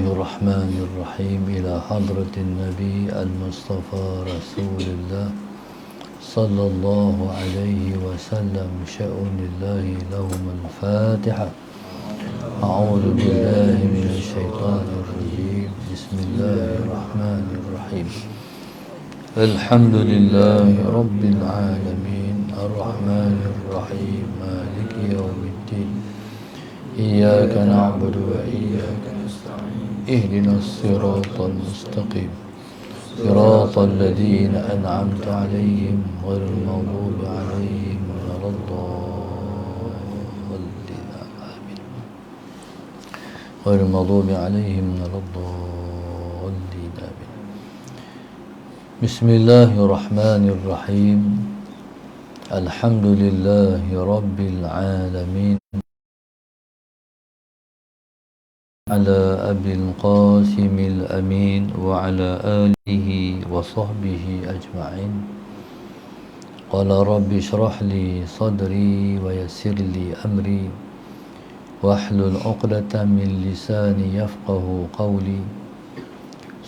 الرحمن الرحيم إلى حضرة النبي المصطفى رسول الله صلى الله عليه وسلم شأن الله لهم الفاتحة. أعوذ بالله من الشيطان الرجيم. بسم الله الرحمن الرحيم. الحمد لله رب العالمين الرحمن الرحيم مالك يوم الدين إياك نعبد وإياك نستعين اهدنا الصراط المستقيم صراط الذين أنعمت عليهم غير المغضوب عليهم ولا الضالين آمين غير المغضوب عليهم ولا الضالين آمين. بسم الله الرحمن الرحيم. الحمد لله رب العالمين على أبي القاسم الأمين وعلى آله وصحبه أجمعين. قال رب اشرح لي صدري ويسر لي أمري واحلل عقدة من لساني يفقه قولي.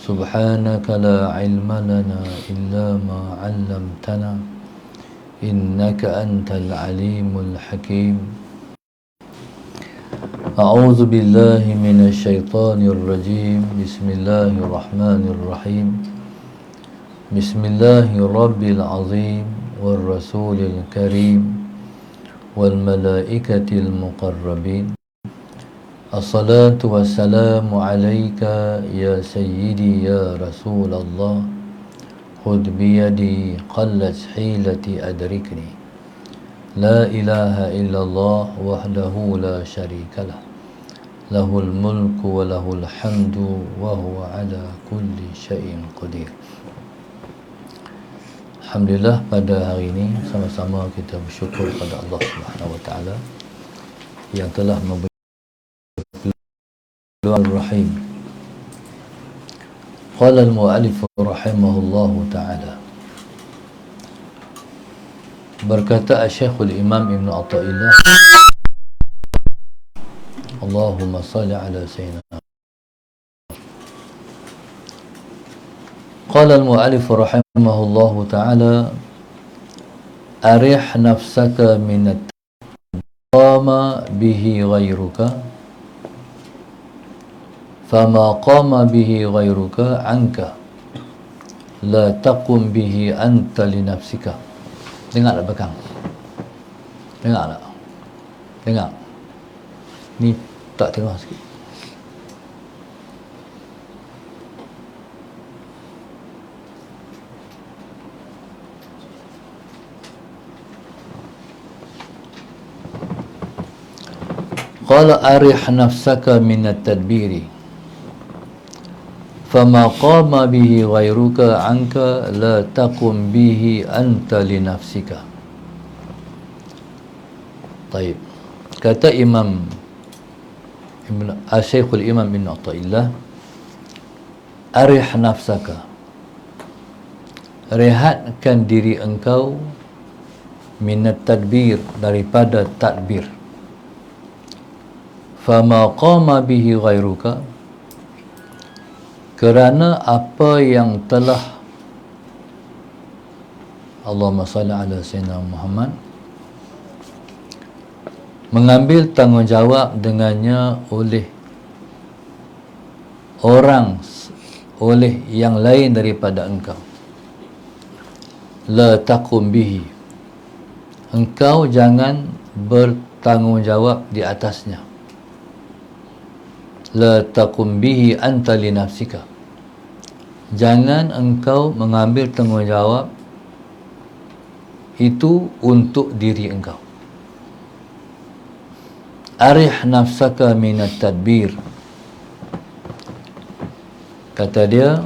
سبحانك لا علم لنا إلا ما علمتنا إنك أنت العليم الحكيم. أعوذ بالله من الشيطان الرجيم. بسم الله الرحمن الرحيم. بسم الله رب العظيم والرسول الكريم والملائكة المقربين. الصلاة والسلام عليك يا سيدي يا رسول الله. خذ بيدي قلت حيلتي أدركني. لا إله إلا الله وحده لا شريك له له الملك وله الحمد وهو على كل شيء قدير. Alhamdulillah, pada hari ini sama-sama kita bersyukur kepada Allah Subhanahu wa taala yang telah memberi peluang rahim. Qala al-mu'allif rahimahullahu taala, berkata Syekhul Imam Ibn Athaillah, Allahumma salli ala sayyidina. Qala al-mu'allif rahimahullahu ta'ala, arih nafsaka min qama bihi ghairuka fama qama bihi ghairuka anka la taqum bihi anta li nafsika. Dengar tak belakang? Dengar tak? Dengar. Ni tak tengah sikit. Qala arih nafsaka min at-tadbiri fama qama bihi ghairuka anka la taqum bihi anta li nafsika. Baik. Kata Syekhul Imam Ibn Athaillah, arih nafsaka, rehatkan diri engkau, minat tadbir, daripada tadbir, fama qama bihi ghairuka, kerana apa yang telah, Allahumma salli ala sayyidina Muhammad, mengambil tanggungjawab dengannya oleh orang, oleh yang lain daripada engkau. La taqum bihi, engkau jangan bertanggungjawab di atasnya. La taqum bihi anta li nafsika, jangan engkau mengambil tanggungjawab itu untuk diri engkau. Arih nafsaka minat tadbir, kata dia,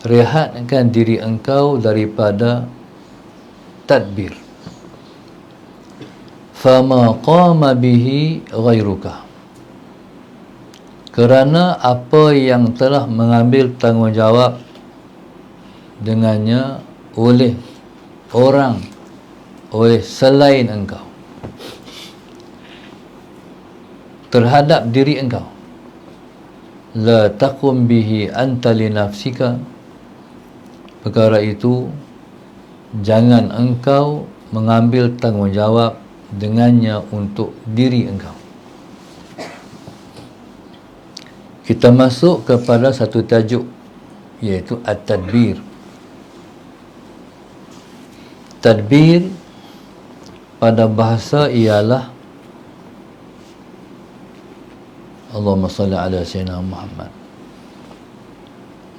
rehatkan diri engkau daripada tadbir. Fama qama bihi ghairuka, kerana apa yang telah mengambil tanggungjawab dengannya oleh orang, oleh selain engkau, terhadap diri engkau. la taqum bihi anta li nafsika, perkara itu jangan engkau mengambil tanggungjawab dengannya untuk diri engkau. Kita masuk kepada satu tajuk, iaitu at-tadbir. Tadbir pada bahasa ialah, Allahumma salli ala sayyidina Muhammad,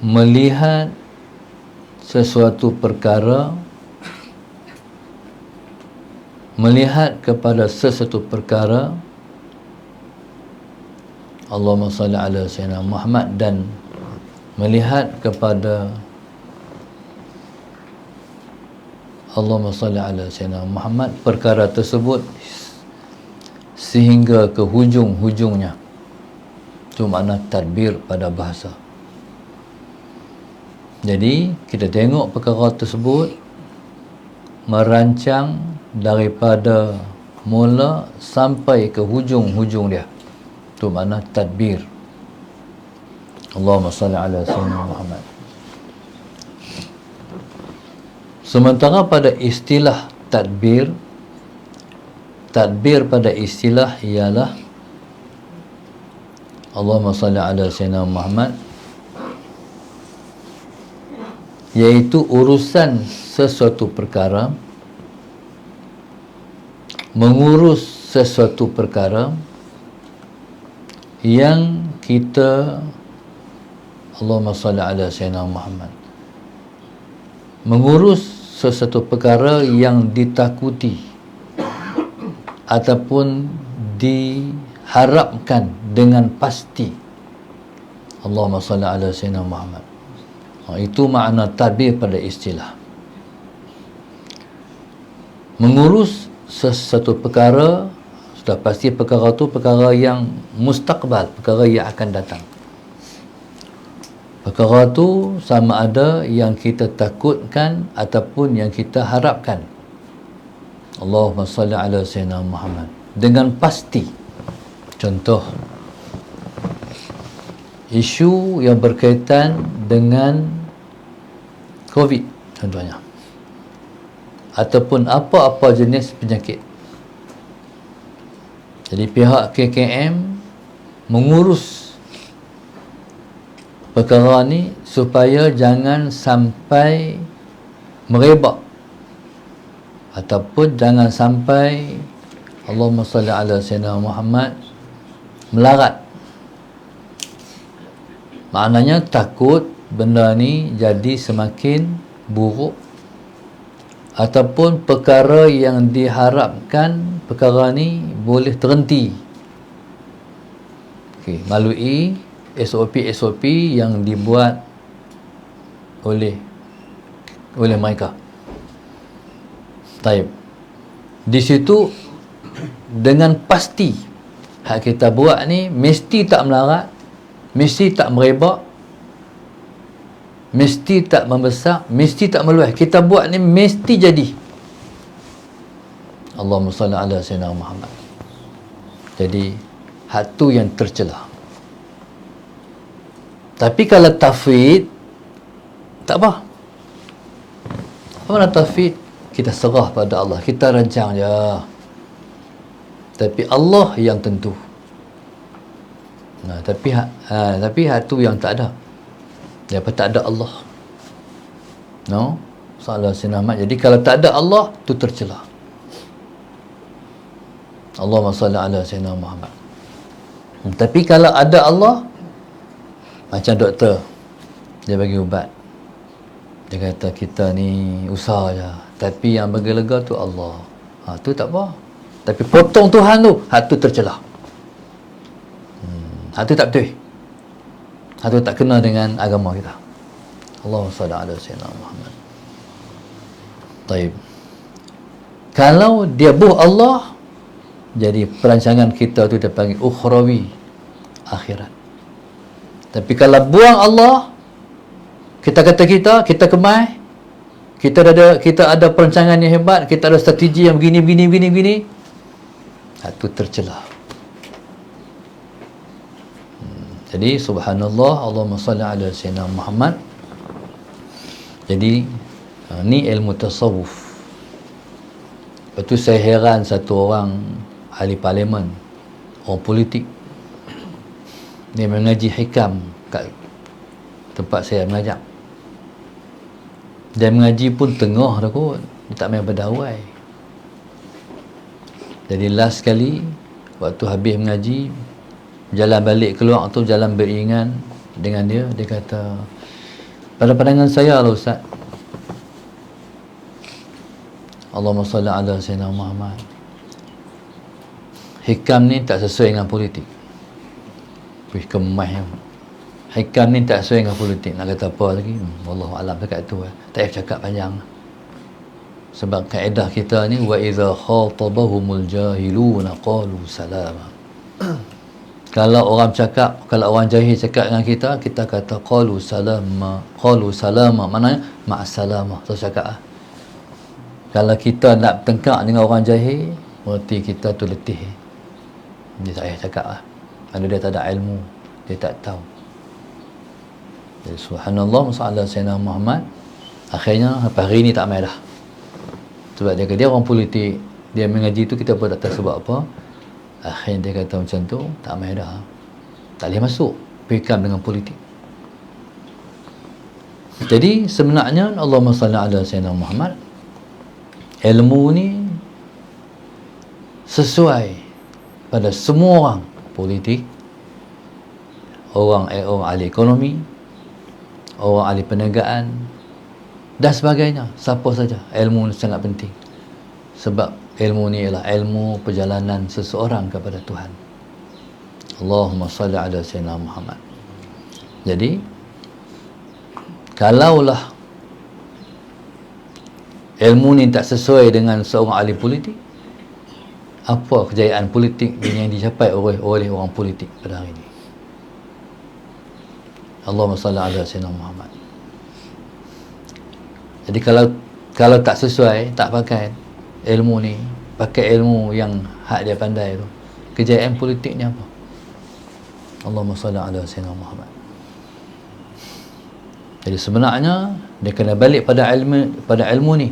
melihat sesuatu perkara, melihat kepada sesuatu perkara, Allahumma salli ala sayyidina Muhammad, dan melihat kepada Allahumma salli ala sayyidina Muhammad perkara tersebut sehingga ke hujung-hujungnya. Itu makna tadbir pada bahasa. Jadi kita tengok perkara tersebut, merancang daripada mula sampai ke hujung-hujung dia. Itu makna tadbir. Allahumma salli ala sayyidina Muhammad. Sementara pada istilah tadbir, tadbir pada istilah ialah, Allahumma salli ala sayyidina Muhammad, iaitu urusan sesuatu perkara, mengurus sesuatu perkara yang kita, Allahumma salli ala sayyidina Muhammad, mengurus sesuatu perkara yang ditakuti ataupun diharapkan dengan pasti. Allahumma salli ala sayyidina Muhammad. Itu makna tadbir pada istilah. Mengurus sesuatu perkara, sudah pasti perkara itu perkara yang mustaqbal, perkara yang akan datang. Perkara itu sama ada yang kita takutkan ataupun yang kita harapkan. Allahumma salli ala sayyidina Muhammad, dengan pasti. Contoh, isu yang berkaitan dengan COVID contohnya, ataupun apa-apa jenis penyakit. Jadi pihak KKM mengurus perkara ni supaya jangan sampai merebak, ataupun jangan sampai, Allahumma salli ala sayyidina Muhammad, melarat. Maknanya takut benda ni jadi semakin buruk, ataupun perkara yang diharapkan perkara ni boleh terhenti. Melalui SOP yang dibuat oleh mereka. Taib. Di situ dengan pasti hak kita buat ni mesti tak melarat, mesti tak merebak, mesti tak membesar, mesti tak meluas. Kita buat ni mesti jadi. Allahumma salli ala sayyidina Muhammad. Jadi hak tu yang tercela. Tapi kalau tafwid, tak apa. Apa makna tafwid? Kita serah pada Allah, kita rancang je. Tapi Allah yang tentu. Tapi hak tu yang tak ada. Apa tak ada Allah. No? Salah sinamat. Jadi kalau tak ada Allah, tu tercela. Allahumma salli ala sayyidina Muhammad. Tapi kalau ada Allah, macam doktor, dia bagi ubat, dia kata kita ni usaha je, tapi yang bagi lega tu Allah. Tu tak apa. Tapi potong Tuhan tu, hak tu tercela. Hak tu tak betul. Hak tu tak kena dengan agama kita. Allahumma salli ala sayyidina Muhammad. Taib. Kalau dia buh Allah, jadi perancangan kita tu dia panggil ukhrawi, akhirat. Tapi kalau buang Allah, kita kemai, kita ada perancangan yang hebat, kita ada strategi yang begini, itu tercela. Jadi subhanallah, Allahumma salli ala sayyidina Muhammad. Jadi ni ilmu tasawuf. Lepas tu saya heran satu orang ahli parlimen, orang politik, dia mengaji hikam kat tempat saya mengajar. Dia mengaji pun tengah dah kot, dia tak main berdawai. Jadi last kali waktu habis mengaji, jalan balik keluar tu, jalan beriringan dengan dia, dia kata, pada pandangan saya lah Ustaz, Allahumma salli ala sayyidina Muhammad, hikam ni tak sesuai dengan politik. Wih, kemah. Hikam ni tak sesuai dengan politik. Nak kata apa lagi? Wallahualam dekat tu. Tak payah cakap panjang. Sebab kaedah kita ni, wa idza khatabahumul jahiluna qalu salama. Kalau orang jahil cakap dengan kita, kita kata qalu salama. Qalu salama maknanya ma'assalamah. Tu cakap. Kalau kita nak bertengkar dengan orang jahil, berarti kita tu letih. Dia tak payah cakap lah. Kalau dia tak ada ilmu, dia tak tahu. Jadi subhanallah, masalah Sayyidina Muhammad, akhirnya hari ni tak main dah. Sebab dia orang politik, dia mengaji tu kita pun tak tahu sebab apa. Akhirnya dia kata macam tu, tak main dah. Tak boleh masuk fikam dengan politik. Jadi sebenarnya Allahumma salli ala Sayyidina Muhammad, ilmu ni sesuai pada semua orang, politik, orang ahli ekonomi, orang ahli perniagaan dan sebagainya, siapa saja. Ilmu ni sangat penting, sebab ilmu ni ialah ilmu perjalanan seseorang kepada Tuhan. Allahumma salli ala Sayyidina Muhammad. Jadi kalaulah ilmu ni tak sesuai dengan seorang ahli politik, apa kejayaan politik yang dicapai oleh orang politik pada hari ini? Allahumma salli ala Sayyidina Muhammad. Jadi kalau tak sesuai, tak pakai ilmu ni, pakai ilmu yang hak dia pandai tu, kejayaan politiknya apa? Allahumma salli ala Sayyidina Muhammad. Jadi sebenarnya dia kena balik pada ilmu ni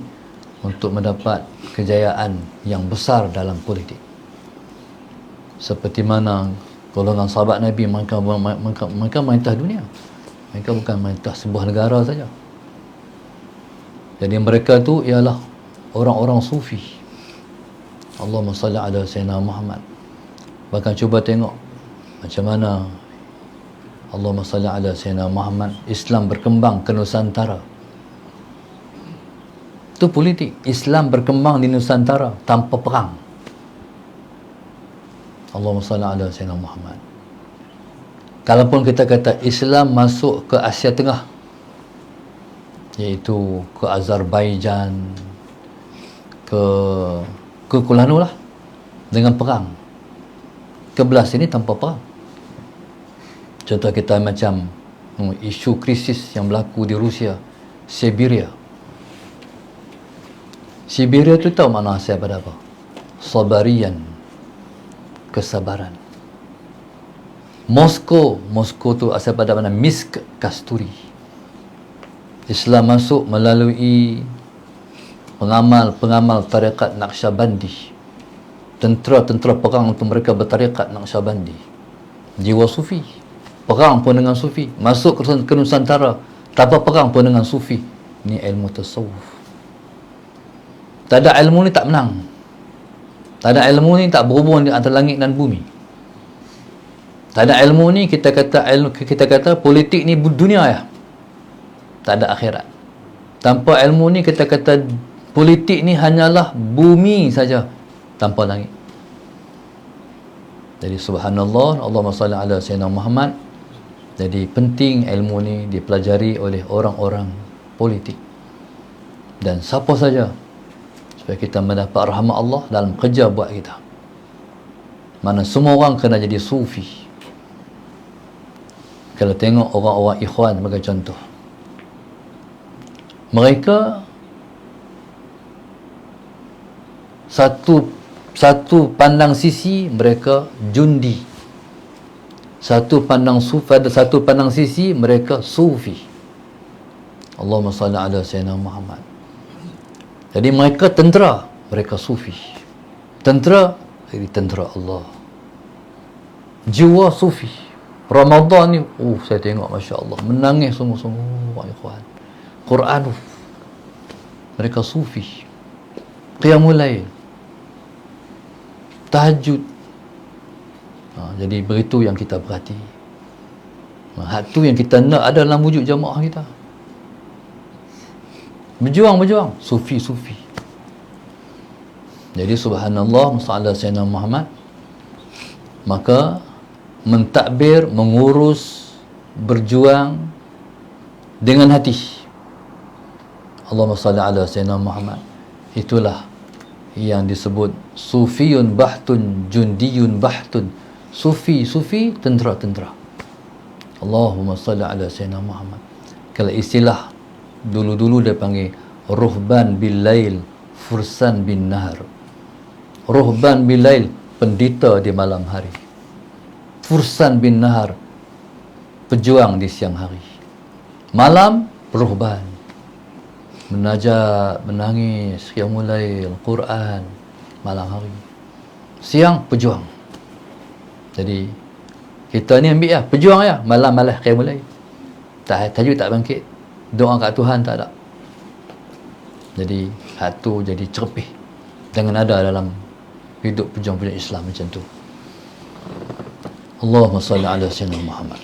untuk mendapat kejayaan yang besar dalam politik. Seperti mana golongan sahabat Nabi, mereka merintah dunia. Mereka bukan merintah sebuah negara saja. Jadi mereka tu ialah orang-orang sufi. Allahumma salli ala Sayyidina Muhammad. Bahkan cuba tengok macam mana Allahumma salli ala Sayyidina Muhammad, Islam berkembang ke Nusantara. Itu politik. Islam berkembang di Nusantara tanpa perang. Allahumma salli ala Sayyidina Muhammad. Kalaupun kita kata Islam masuk ke Asia Tengah, iaitu ke Azerbaijan, ke Kuala Lumpur lah, dengan perang. Kebelah sini tanpa perang. Contoh kita macam isu krisis yang berlaku di Rusia, Siberia. Siberia tu tahu makna asal pada apa? Sabarian, kesabaran. Moskow tu asal pada mana? Misk kasturi. Islam masuk melalui pengamal tarikat Naqsyabandi. Tentera perang untuk mereka bertarikat Naqsyabandi. Jiwa sufi. Perang pun dengan sufi. Masuk ke Nusantara tanpa perang pun dengan sufi. Ini ilmu tasawuf. Tak ada ilmu ni tak menang. Tak ada ilmu ni tak berhubung di antara langit dan bumi. Tak ada ilmu ni kita kata politik ni dunia ya. Tak ada akhirat. Tanpa ilmu ni kita kata politik ni hanyalah bumi saja, tanpa langit. Jadi subhanallah, Allahumma salli ala Sayyidina Muhammad. Jadi penting ilmu ni dipelajari oleh orang-orang politik dan siapa saja, supaya kita mendapat rahmat Allah dalam kerja buat kita. Mana semua orang kena jadi sufi. Kalau tengok orang-orang ikhwan sebagai contoh, mereka satu pandang sisi mereka jundi, Satu pandang sufi, ada satu pandang sisi mereka sufi. Allahumma salli ala Sayyidina Muhammad. Jadi mereka tentera, mereka sufi. Tentera, jadi tentera Allah. Jiwa sufi. Ramadan ni, saya tengok Masya Allah, menangis sungguh-sungguh, ikhwan. Quran, mereka sufi. Qiyamul Lail, tahajud. Jadi begitu yang kita perhati. Hak tu yang kita nak ada dalam wujud jamaah kita. Berjuang, sufi. Jadi subhanallah, sallallahu Sayyidina Muhammad. Maka mentakbir, mengurus, berjuang dengan hati. Allahumma salli ala Sayyidina Muhammad. Itulah yang disebut sufiyun bahtun, jundiyun bahtun. Sufi, tentera. Allahumma salli ala Sayyidina Muhammad. Kalau istilah dulu dia panggil ruhban bil lail, fursan bin nahar. Ruhban bil lail, pendeta di malam hari. Fursan bin nahar, pejuang di siang hari. Malam, ruhban, menajat, menangis, qiyamul lail, Quran. Malam hari, siang, pejuang. Jadi kita ni ambil pejuang malam malah qiyamul lail. Tahajud tak bangkit, doa kat Tuhan tak ada. Jadi hak tu jadi cerpih, jangan ada dalam hidup pejuang-pejuang Islam macam tu. Allahumma salli ala Sayyidina Muhammad.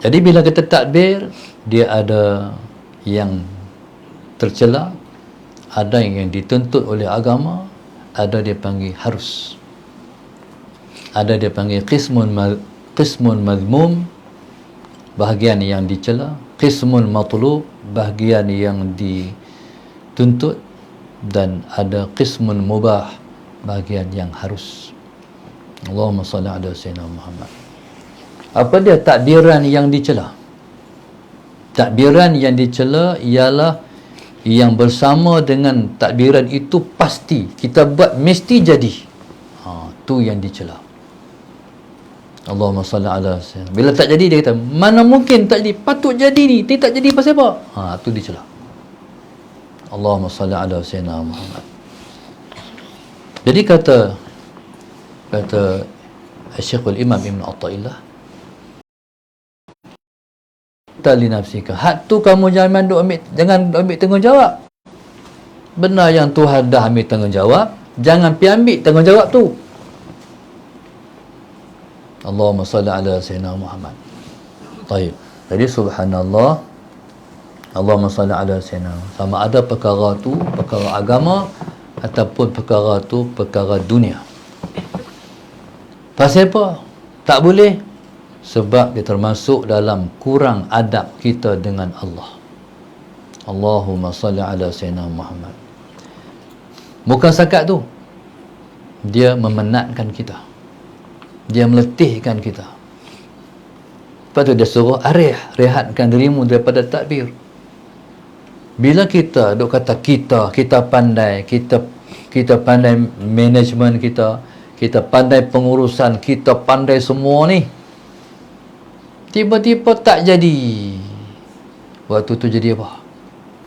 Jadi bila kita takbir, dia ada yang tercela, ada yang dituntut oleh agama, ada dia panggil harus, ada dia panggil qismun madmum, bahagian yang dicela, qismun matlub, bahagian yang dituntut, dan ada qismun mubah, bahagian yang harus. Allahumma salli ala Sayyidina Muhammad. Apa dia takbiran yang dicela? Takbiran yang dicela ialah yang bersama dengan takbiran itu pasti kita buat mesti jadi. Tu yang dicela. Allahumma salli ala Sayyidina. Bila tak jadi dia kata, mana mungkin tak jadi, patut jadi ni, dia tak jadi pasal apa? Tu dicela. Allahumma salli ala Sayyidina Muhammad. Jadi kata Syekhul Imam Ibn Atta'illah, tali nafsika, hak tu kamu jangan ambil tanggungjawab. Benar yang Tuhan dah ambil tanggungjawab, jangan pi ambil tanggungjawab tu. Allahumma salli ala Sayyidina Muhammad. Baik. Jadi subhanallah, Allahumma salli ala Sayyidina. Sama ada perkara tu perkara agama ataupun perkara tu perkara dunia. Pasal apa? Tak boleh. Sebab dia termasuk dalam kurang adab kita dengan Allah. Allahumma salli ala Sayyidina Muhammad. Bukan setakat tu, dia memenatkan kita, dia meletihkan kita. Lepas tu dia suruh rehatkan dirimu daripada takbir. Bila kita duk kata kita pandai, kita pandai management kita pandai pengurusan, kita pandai semua ni, tiba-tiba tak jadi. Waktu tu jadi apa?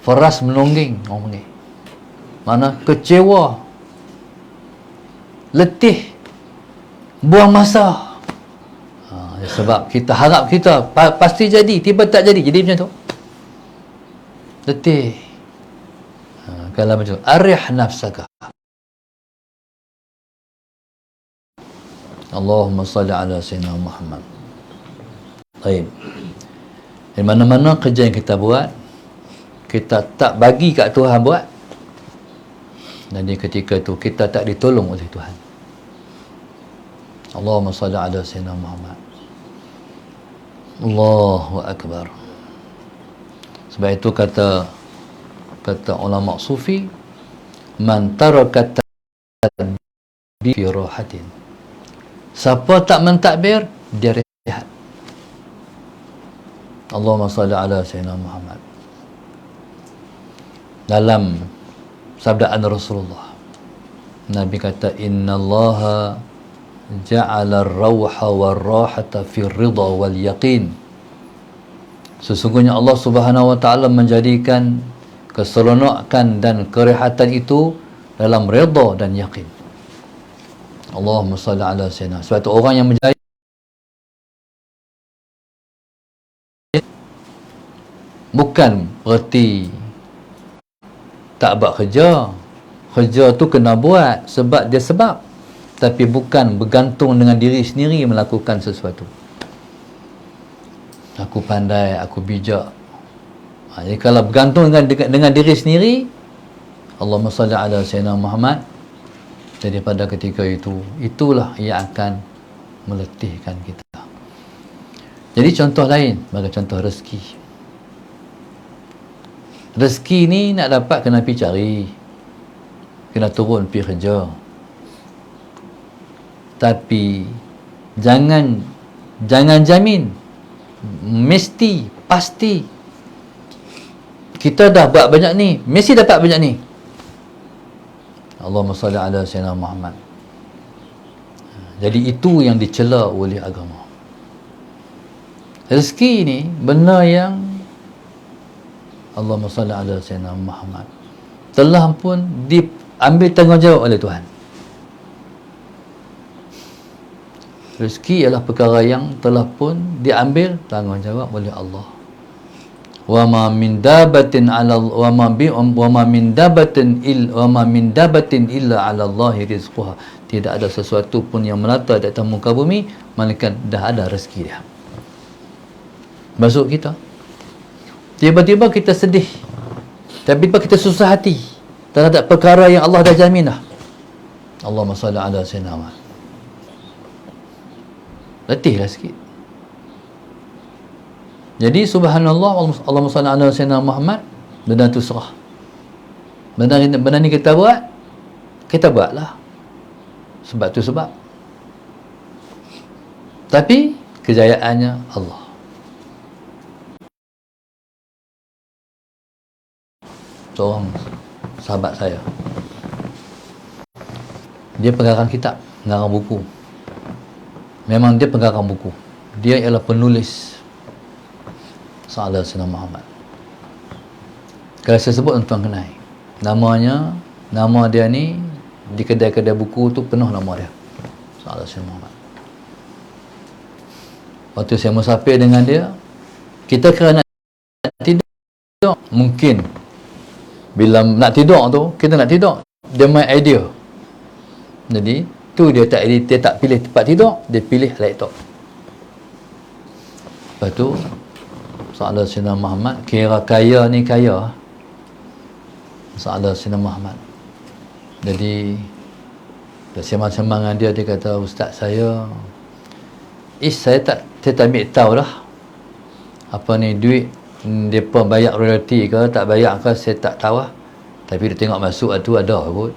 Faras menongging, orang panggil. Mana? Kecewa, letih, buang masa. Sebab kita harap kita pasti jadi, tiba tak jadi macam tu. Letih. Kalau macam tu, arih nafsaka. Allahumma salli ala Sayyidina Muhammad. Baik. Di mana-mana kerja yang kita buat, kita tak bagi kat Tuhan buat, dan di ketika itu kita tak ditolong oleh Tuhan. Allahumma salli ala Sayyidina Muhammad. Allahu Akbar. Sebab itu kata ulama sufi, man taraka tadbir fi rahatin. Siapa tak mentakbir, dia rehat. Allahumma salli ala Sayyidina Muhammad. Dalam sabdaan Rasulullah, Nabi kata, innallaha ja'ala ar-rawha war-rahata fi ridha wal yaqin. Sesungguhnya Allah Subhanahu wa taala menjadikan keseronokan dan kerehatan itu dalam redha dan yakin. Allahumma salli ala sayyidina. Sebab itu orang yang menjadi bukan berarti tak buat kerja. Kerja tu kena buat sebab dia sebab. Tapi bukan bergantung dengan diri sendiri melakukan sesuatu. Aku pandai, aku bijak. Jadi kalau bergantung dengan diri sendiri, Allahumma salli ala sayyidina Muhammad, jadi pada ketika itu, itulah yang akan meletihkan kita. Jadi contoh lain, bagi contoh rezeki. Rezeki ni nak dapat kena pergi cari, kena turun pergi kerja. Tapi jangan jamin, mesti, pasti kita dah buat banyak ni, mesti dapat banyak ni. Allahumma salli ala sayyidina Muhammad. Jadi itu yang dicela oleh agama. Rezeki ni benda yang Allahumma salli ala sayyidina Muhammad telah pun diambil tanggungjawab oleh Tuhan. Rezeki ialah perkara yang telah pun diambil tanggungjawab oleh Allah. Wa ma min dabatin ala wa ma min dabatin illa ala Allah rizquha. Tidak ada sesuatu pun yang melata di atas muka bumi melainkan dah ada rezeki dia. Masuk kita. Tiba-tiba kita sedih. Tiba-tiba kita susah hati terhadap perkara yang Allah dah jamin dah. Allahumma salli ala sayyidina Muhammad. Letihlah sikit. Jadi subhanallah, Allahumma salli ala sayyidina Muhammad, benda tu serah. Benda ni kita buatlah. Sebab tu sebab. Tapi kejayaannya Allah. Seorang sahabat saya, dia pengarang kitab, pengarang buku. Memang dia pengarang buku. Dia ialah penulis Salah Sayyidina Muhammad. Kalau saya sebut tuan kenal nama dia ni di kedai-kedai buku tu penuh nama dia, Salah Sayyidina Muhammad. Waktu saya musafir dengan dia, kita kena nak tidur, mungkin bila nak tidur tu, kita nak tidur, dia main idea. Jadi tu dia tak pilih tempat tidur, dia pilih laptop. Lepas tu Salah Sayyidina Muhammad, kira kaya ni kaya Salah Sayyidina Muhammad. Jadi sembang-sembang dengan dia, dia kata, ustaz saya saya tak ambil tahu dah apa ni duit depa bayar royalty ke tak bayar ke, saya tak tahu lah. Tapi dia tengok masuk tu ada kot.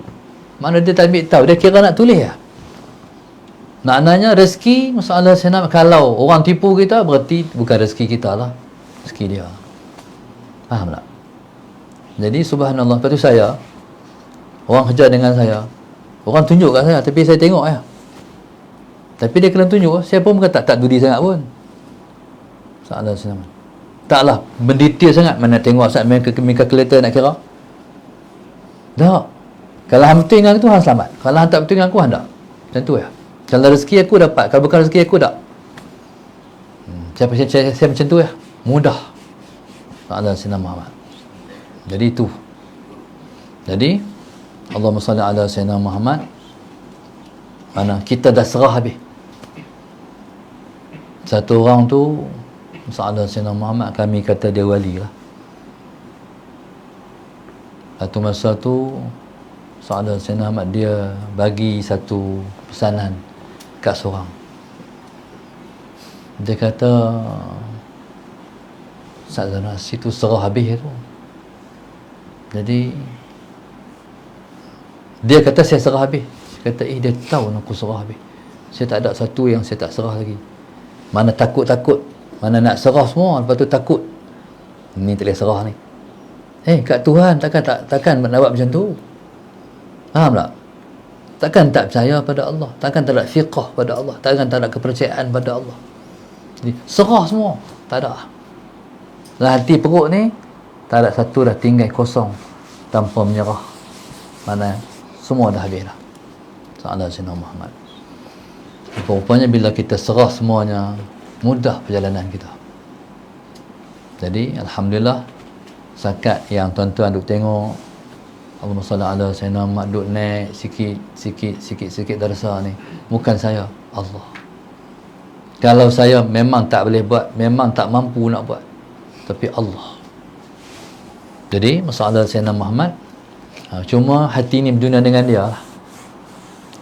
Mana dia tak ambil tahu, dia kira nak tulis lah. Maknanya rezeki masalah senang. Kalau orang tipu kita, berarti bukan rezeki kita lah, rezeki dia. Faham tak? Jadi subhanallah. Lepas tu saya, orang kerja dengan saya, orang tunjuk kat saya, tapi saya tengok ya. Tapi dia kena tunjuk, saya pun kata tak dudi sangat pun. Salah senang. Taklah mendetail sangat, mana tengok saat main calculator nak kira. Tak. Kalau hang betul dengan aku, hang selamat. Kalau hang tak betul dengan aku, hang tak. Macam tu ya. Kalau rezeki aku dapat, kalau bukan rezeki aku tak. Saya macam tu ya. Mudah. Salah Sayyidina Muhammad. Jadi itu. Jadi Allahumma salli ala Sayyidina Muhammad. Mana kita dah serah habis. Satu orang tu Salah Sayyidina Muhammad, kami kata dia wali lah. Satu masa tu Salah Sayyidina Muhammad dia bagi satu pesanan kat seorang. Dia kata Salah situ serah habis tu. Jadi dia kata saya serah habis. Saya kata dia tahu aku serah habis. Saya tak ada satu yang saya tak serah lagi. Mana takut-takut, mana nak serah semua, lepas tu takut ni tak boleh serah ni. Kat Tuhan takkan nak buat macam tu. Faham tak? Takkan tak percaya pada Allah, takkan tak ada fiqh pada Allah, takkan tak ada kepercayaan pada Allah. Jadi, serah semua, tak ada. Dalam hati perut ni tak ada satu dah tinggal kosong tanpa menyerah. Mana semua dah habis dah. Sahabat Sayyidina Muhammad. Rupanya bila kita serah semuanya, mudah perjalanan kita. Jadi alhamdulillah, zakat yang tuan-tuan duk tengok, Allahumma salli ala Sayyidina Muhammad duk naik sikit darsa ni, bukan saya, Allah. Kalau saya memang tak boleh buat, memang tak mampu nak buat, tapi Allah. Jadi masalah Sayyidina Muhammad, cuma hati ni berdunia dengan dia lah.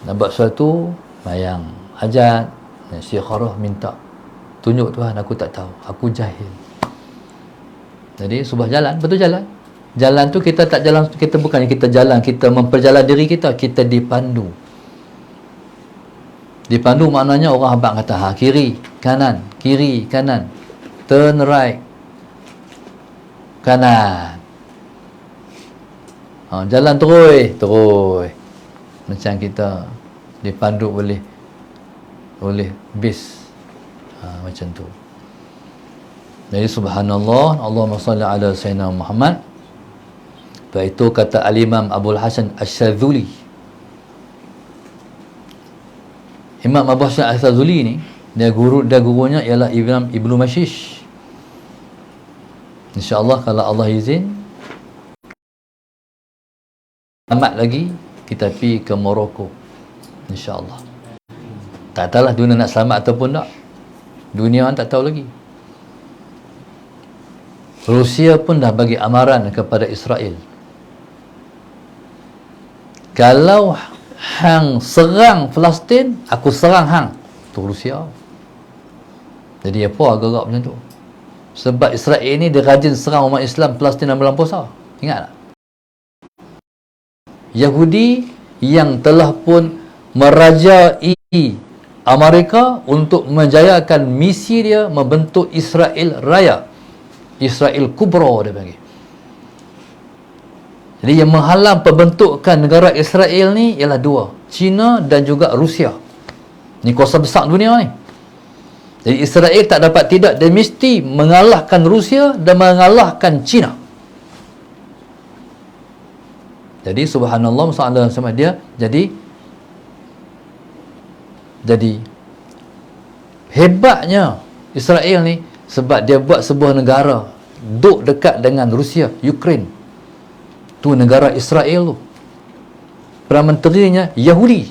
Nak buat sesuatu, bayang hajat, istikharah, minta tunjuk Tuhan, aku tak tahu, aku jahil. Jadi subah jalan, betul jalan. Jalan tu kita tak jalan, kita bukannya kita jalan, kita memperjalan diri kita, kita dipandu. Dipandu maknanya orang abang kata, kiri, kanan, turn right, kanan. Jalan terus. Macam kita dipandu oleh bis. Macam tu. Jadi subhanallah, Allahumma salli ala Sayyidina Muhammad. Itu kata Al-Imam Abul Hasan Asy-Syadzuli. Imam Abu Hasan Asy-Syadzuli ni, dia gurunya ialah Ibnu Mashish. InsyaAllah kalau Allah izin, amat lagi kita pergi ke Morocco, InsyaAllah. Tak tahulah dunia nak selamat ataupun tak. Dunia tak tahu lagi. Rusia pun dah bagi amaran kepada Israel, kalau hang serang Palestin, aku serang hang. Tu Rusia. Jadi apa agak-agak macam tu? Sebab Israel ni dia rajin serang umat Islam Palestin dalam bulan puasa. Ingat tak? Yahudi yang telah pun merajai Amerika untuk menjayakan misi dia membentuk Israel Raya, Israel Kubra dia panggil. Jadi yang menghalang pembentukan negara Israel ni ialah dua, China dan juga Rusia. Ni kuasa besar dunia ni. Jadi Israel tak dapat tidak, dia mesti mengalahkan Rusia dan mengalahkan China. Jadi subhanallah, masalah sama dia. Jadi hebatnya Israel ni sebab dia buat sebuah negara duk dekat dengan Rusia, Ukraine. Tu negara Israel tu. Perdana Menterinya Yahudi.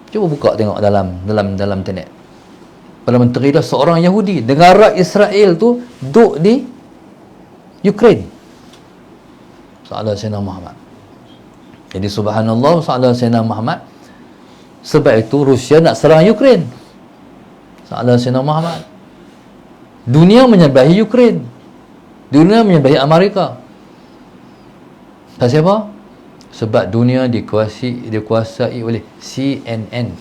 Cuba buka tengok dalam internet. Perdana Menteri dia seorang Yahudi. Negara Israel tu duk di Ukraine. Sahabat Sayyidina Muhammad. Jadi subhanallah, sahabat Sayyidina Muhammad. Sebab itu Rusia nak serang Ukraine. Sahabat Sayyidina Muhammad. Dunia menyerbahi Ukraine. Dunia menyerbahi Amerika. Pasal apa? Sebab dunia dikuasai oleh CNN.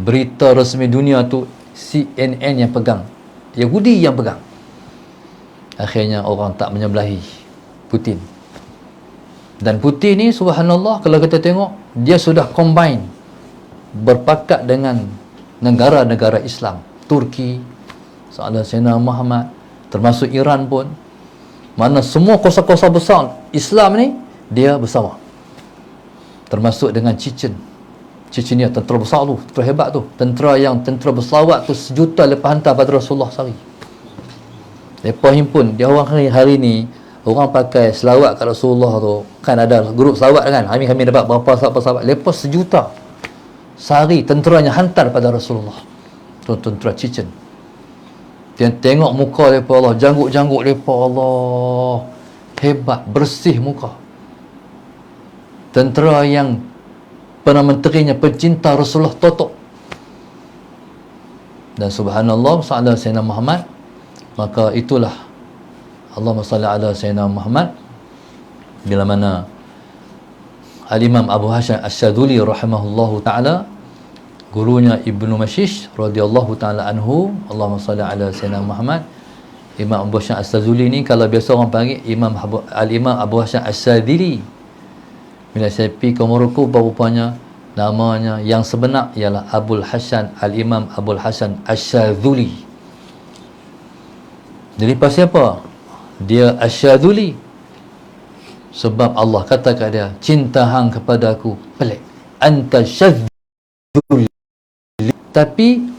Berita resmi dunia tu CNN yang pegang, Yahudi yang pegang. Akhirnya orang tak menyebelahi Putin. Dan Putin ni subhanallah, kalau kita tengok, dia sudah combine, berpakat dengan negara-negara Islam, Turki, Saudara Sayyidina Muhammad, termasuk Iran pun. Mana semua kuasa-kuasa besar Islam ni dia bersama, termasuk dengan Chechnya, tentera besar tu, tentera hebat tu, tentera berselawat tu 1 juta lepas hantar pada Rasulullah sehari. Mereka himpun, dia orang hari ni orang pakai selawat kat Rasulullah tu, kan ada grup selawat kan, kami dapat berapa sahabat, mereka 1 juta sehari tenteranya hantar pada Rasulullah tu, tentera Chechen. Dia tengok muka mereka, Allah, janggut-janggut mereka, Allah, hebat, bersih muka. Tentera yang Perdana Menterinya pencinta Rasulullah totok. Dan subhanallah, sahabat Sayyidina Muhammad, maka itulah Allahumma salli ala Sayyidina Muhammad. Bila mana Al-Imam Abu Hasan Asy-Syadzuli rahimahullahu ta'ala, gurunya Ibnu Mashish radhiyallahu ta'ala anhu, Allahumma salli ala Sayyidina Muhammad. Imam Abu Hasan Asy-Syadzuli ni kalau biasa orang panggil Al-Imam Abu Hasan Asy-Syadzili. Bila saya pergi ke Morocco, rupanya Namanya yang sebenar ialah Abul Hasan Al-Imam Abul Hasan Asy-Syadzuli. Jadi pasal apa dia Asy-Syadzuli? Sebab Allah kata kat dia, cinta hang kepada aku pelik, anta syadzuli, tapi